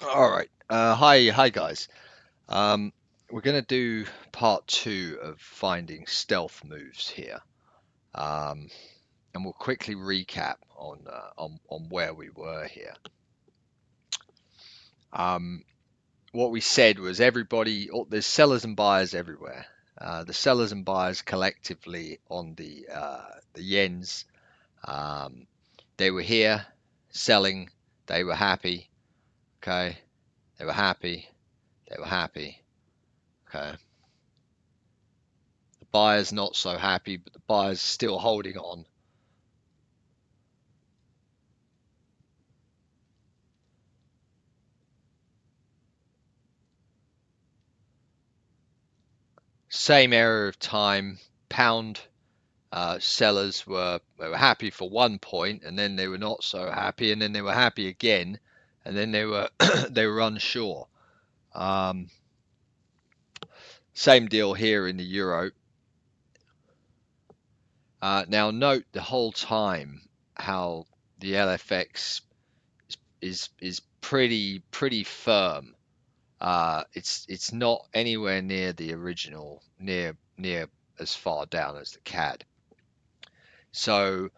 All right. Hi guys. We're gonna do part two of finding stealth moves here, um, and we'll quickly recap on where we were here. Um, what we said was there's sellers and buyers everywhere. The sellers and buyers collectively on the yens. Um, they were here selling. They were happy. Okay. They were happy. They were happy. Okay. The buyer's not so happy, but the buyer's still holding on. Same area of time, pound sellers were happy for one point, and then they were not so happy, and then they were happy again, and then they were they were unsure. Um, Same deal here in the euro. Now note the whole time how the LFX is pretty firm. It's not anywhere near the original, near as far down as the CAD. So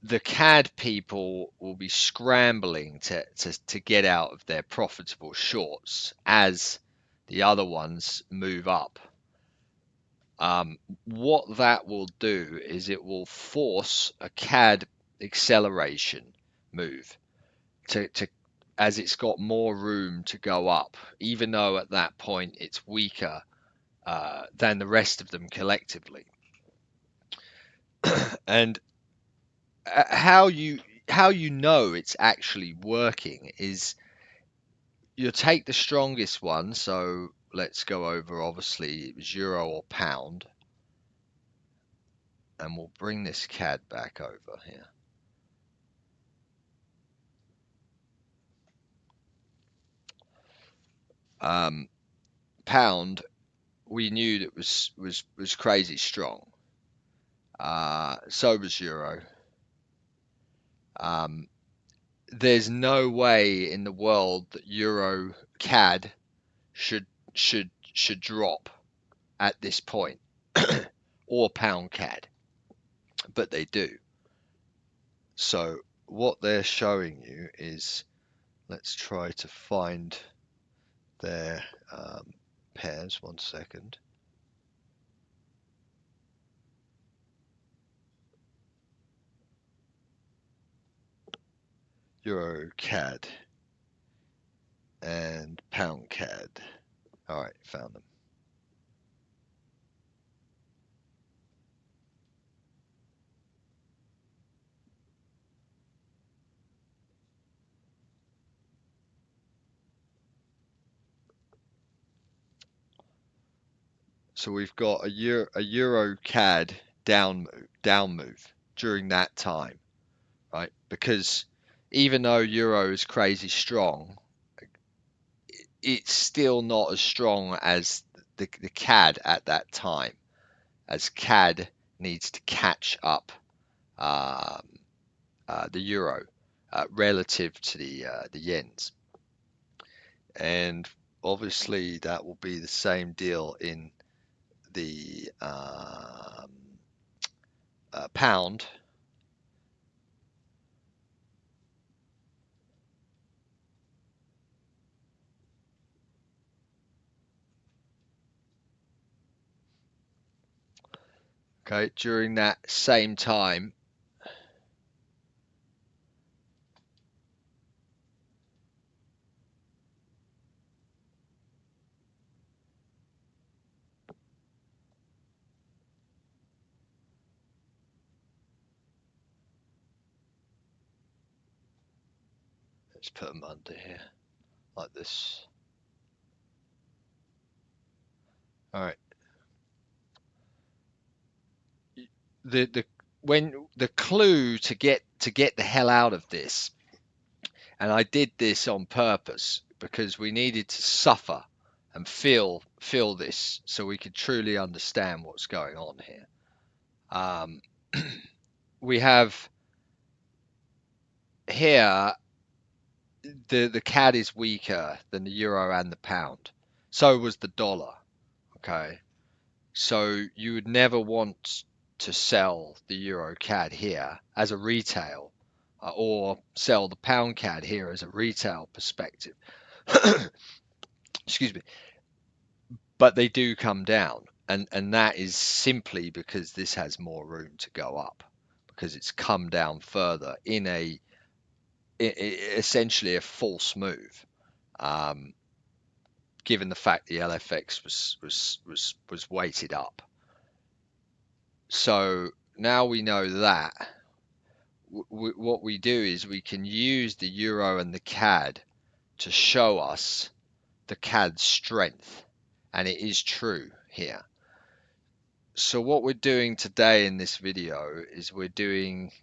the CAD people will be scrambling to get out of their profitable shorts as the other ones move up. What that will do is it will force a CAD acceleration move to as it's got more room to go up, even though at that point it's weaker than the rest of them collectively. And how you know it's actually working is you'll take the strongest one. So let's go over. Obviously, it was euro or pound, and we'll bring this CAD back over here. Pound, we knew that was crazy strong. So was euro. Um, there's no way in the world that euro CAD should should drop at this point, or pound CAD, but they do. So what they're showing you is, let's try to find their pairs. 1 second. Euro CAD and pound CAD. All right, found them. So we've got a Euro CAD down move during that time, right? Because even though euro is crazy strong, it's still not as strong as the CAD at that time, as CAD needs to catch up um, the euro relative to the yens, and obviously that will be the same deal in the pound. Okay, during that same time, let's put them under here like this. All right. The when the clue to get the hell out of this, and I did this on purpose because we needed to suffer and feel this so we could truly understand what's going on here. Um, we have here the CAD is weaker than the euro and the pound. So was the dollar. Okay. So you would never want to sell the euro CAD here as a retail, or sell the pound CAD here as a retail perspective. Excuse me. But they do come down, and that is simply because this has more room to go up, because it's come down further in essentially a false move. Um, Given the fact the LFX was weighted up. So now we know that, what we do is we can use the euro and the CAD to show us the CAD's strength, and it is true here. So what we're doing today in this video is we're doing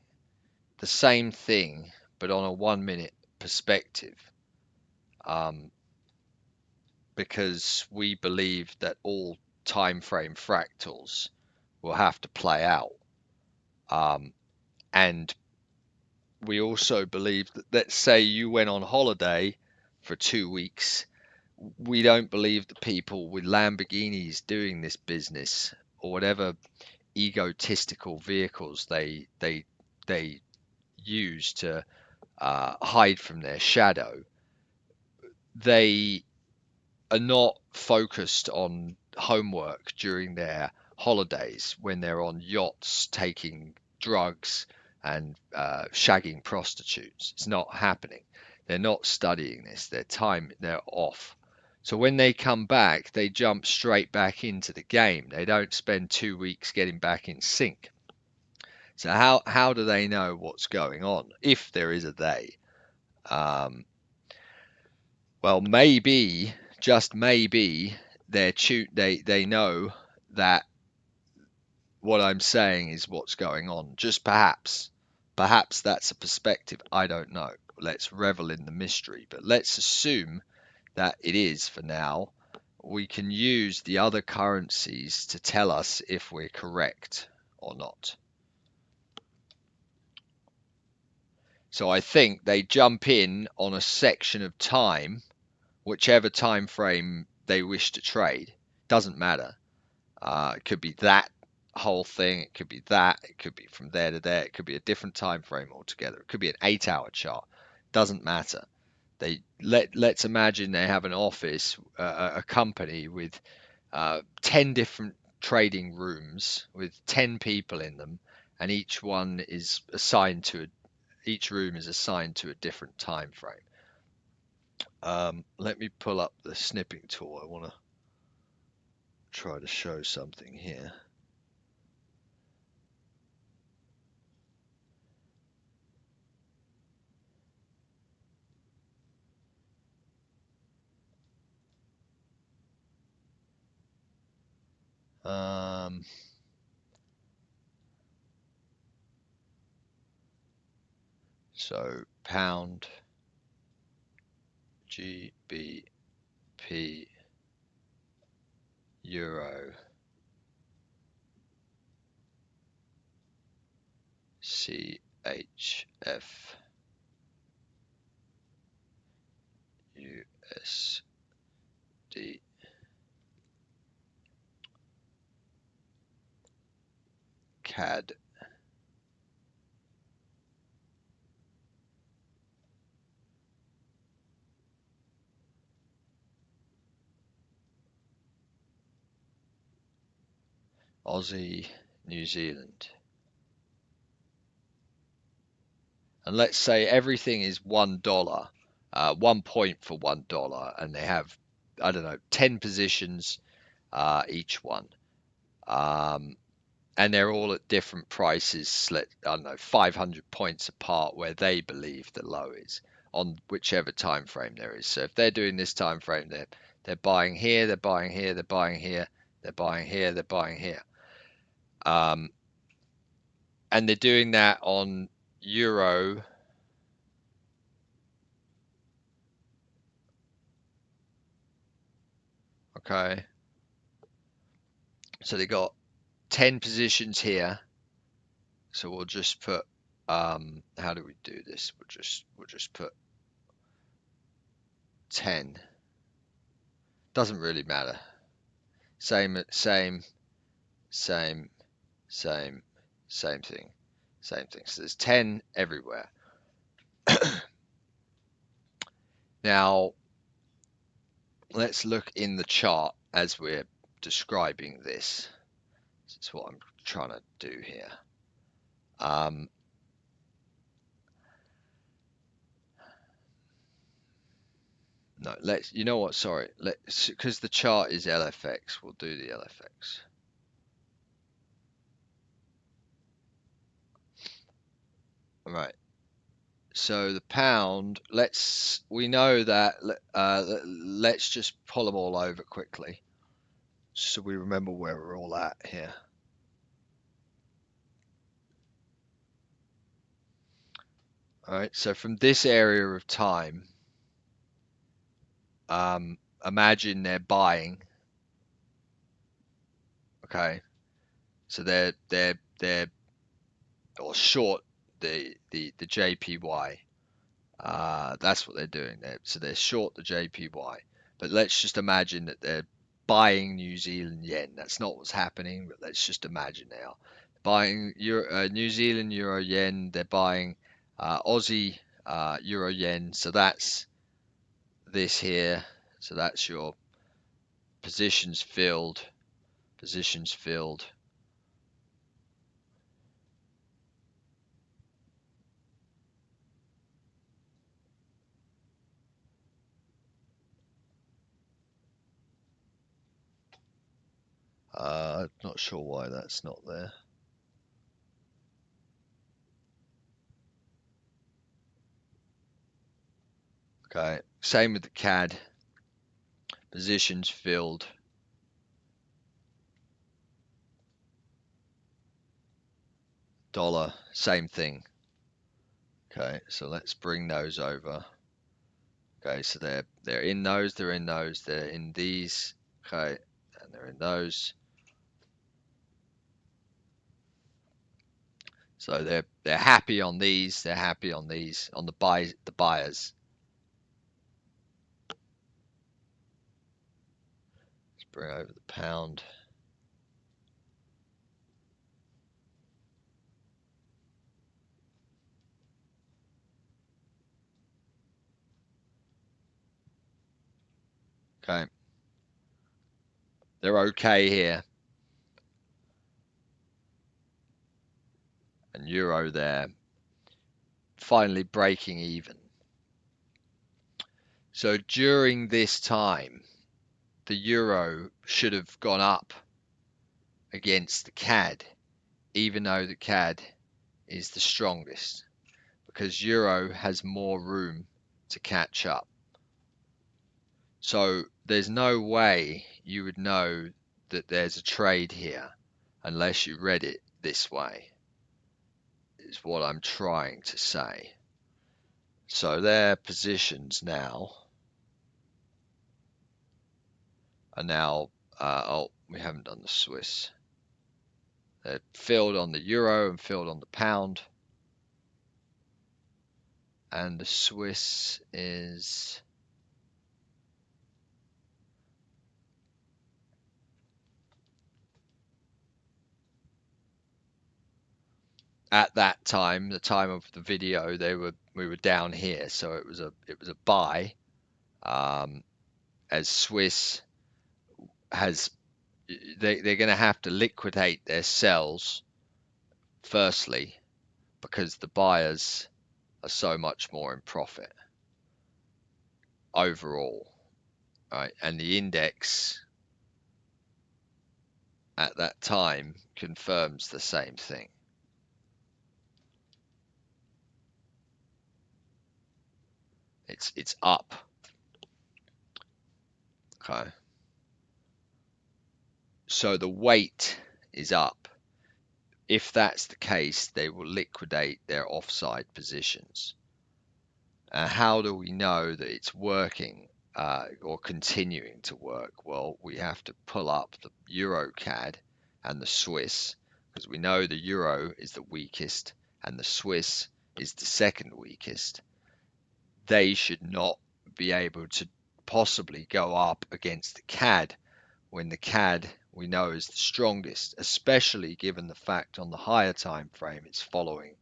the same thing but on a 1 minute perspective, because we believe that all time frame fractals will have to play out. And we also believe that, let's say you went on holiday for 2 weeks, we don't believe the people with Lamborghinis doing this business, or whatever egotistical vehicles they use to hide from their shadow. They are not focused on homework during their holidays when they're on yachts taking drugs and shagging prostitutes. It's not happening. They're not studying this. They're off. So when they come back, they jump straight back into the game. They don't spend 2 weeks getting back in sync. So how do they know what's going on, if there is a they? Well, maybe, just maybe, they know that what I'm saying is what's going on. Just perhaps. Perhaps that's a perspective. I don't know. Let's revel in the mystery. But let's assume that it is for now. We can use the other currencies to tell us if we're correct or not. So I think they jump in on a section of time, whichever time frame they wish to trade. Doesn't matter. It could be that whole thing. It could be that. It could be from there to there. It could be a different time frame altogether. It could be an 8-hour chart. Doesn't matter. Let's imagine they have an office, a company with 10 different trading rooms with 10 people in them, and each room is assigned to a different time frame. Let me pull up the snipping tool. I want to try to show something here. So pound, GBP, euro, CHF, USD, CAD, Aussie, New Zealand. And let's say everything is $1, 1 point for $1, and they have, I don't know, 10 positions each one. And they're all at different prices, I don't know, 500 points apart, where they believe the low is on whichever time frame there is. So if they're doing this time frame, they're buying here, they're buying here, they're buying here, they're buying here, they're buying here. And they're doing that on euro. Okay. So they got 10 positions here. So we'll just put, how do we do this? We'll just put 10. Doesn't really matter. Same thing. Same thing. So there's 10 everywhere. Now, let's look in the chart as we're describing this. This is what I'm trying to do here. No, you know what, sorry, because the chart is LFX, we'll do the LFX. All right. So the pound, we know that, let's just pull them all over quickly so we remember where we're all at here. All right, so from this area of time, imagine they're buying. Okay, so they're or short the JPY. That's what they're doing there. So they're short the JPY. But let's just imagine that they're buying New Zealand yen. That's not what's happening, but let's just imagine they are buying New Zealand euro yen. They're buying Aussie euro yen. So that's this here. So that's your positions filled. Positions filled. Not sure why that's not there. Okay, same with the CAD. Positions filled. Dollar, same thing. Okay, so let's bring those over. Okay, so they're in those, they're in those, they're in these. Okay, and they're in those. So they're happy on these, they're happy on these, on the buyers. Let's bring over the pound. Okay. They're okay here. And euro there. Finally breaking even. So during this time, the euro should have gone up against the CAD, even though the CAD is the strongest, because euro has more room to catch up. So there's no way you would know that there's a trade here unless you read it this way, is what I'm trying to say. So their positions now are now, oh, we haven't done the Swiss. They're filled on the euro and filled on the pound. And the Swiss is at that time, the time of the video, we were down here, so it was a buy. As Swiss has, they're going to have to liquidate their sells firstly, because the buyers are so much more in profit overall, right? And the index at that time confirms the same thing. It's up. Okay. So the weight is up. If that's the case, they will liquidate their offside positions. How do we know that it's working or continuing to work? Well, we have to pull up the EuroCAD and the Swiss, because we know the euro is the weakest and the Swiss is the second weakest. They should not be able to possibly go up against the CAD when the CAD we know is the strongest, especially given the fact on the higher time frame it's following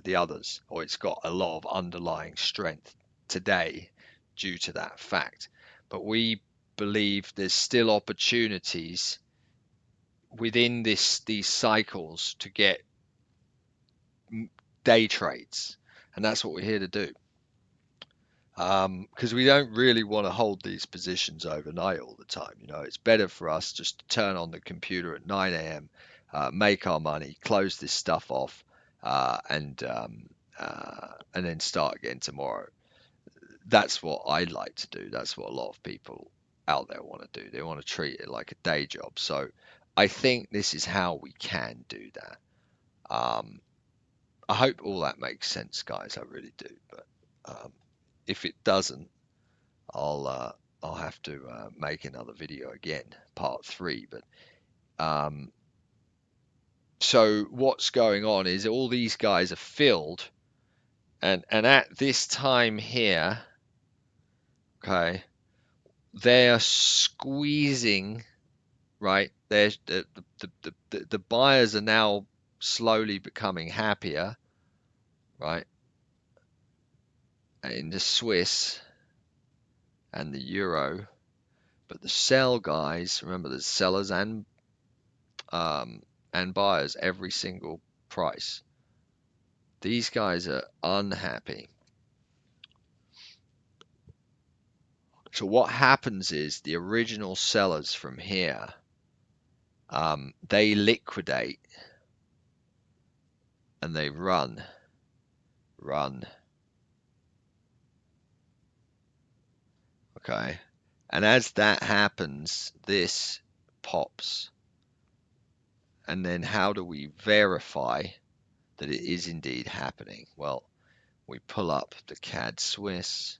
the others, or it's got a lot of underlying strength today due to that fact. But we believe there's still opportunities within these cycles to get day trades, and that's what we're here to do. Because we don't really want to hold these positions overnight all the time. You know, it's better for us just to turn on the computer at 9 a.m., make our money, close this stuff off, and then start again tomorrow. That's what I'd like to do. That's what a lot of people out there want to do. They want to treat it like a day job. So I think this is how we can do that. Um, I hope all that makes sense, guys. I really do. But if it doesn't, I'll have to make another video again, part 3. But so what's going on is all these guys are filled, and at this time here, okay, they're squeezing, right? There's the buyers are now slowly becoming happier, right? In the Swiss and the euro, but the sell guys, remember, there's sellers and buyers every single price. These guys are unhappy. So what happens is the original sellers from here, they liquidate and they run. Okay. And as that happens, this pops. And then how do we verify that it is indeed happening? Well, we pull up the CAD Swiss.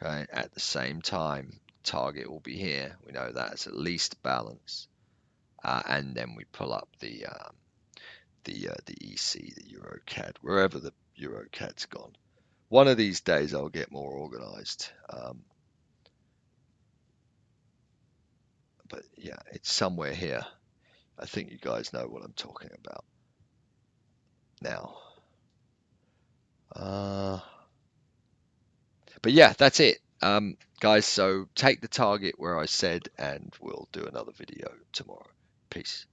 Okay, at the same time, target will be here. We know that's at least balance. And then we pull up the EC, the EuroCAD, wherever the EuroCAD's gone. One of these days I'll get more organized. But yeah, it's somewhere here. I think you guys know what I'm talking about now. But yeah, that's it. Guys, so take the target where I said, and we'll do another video tomorrow. Peace.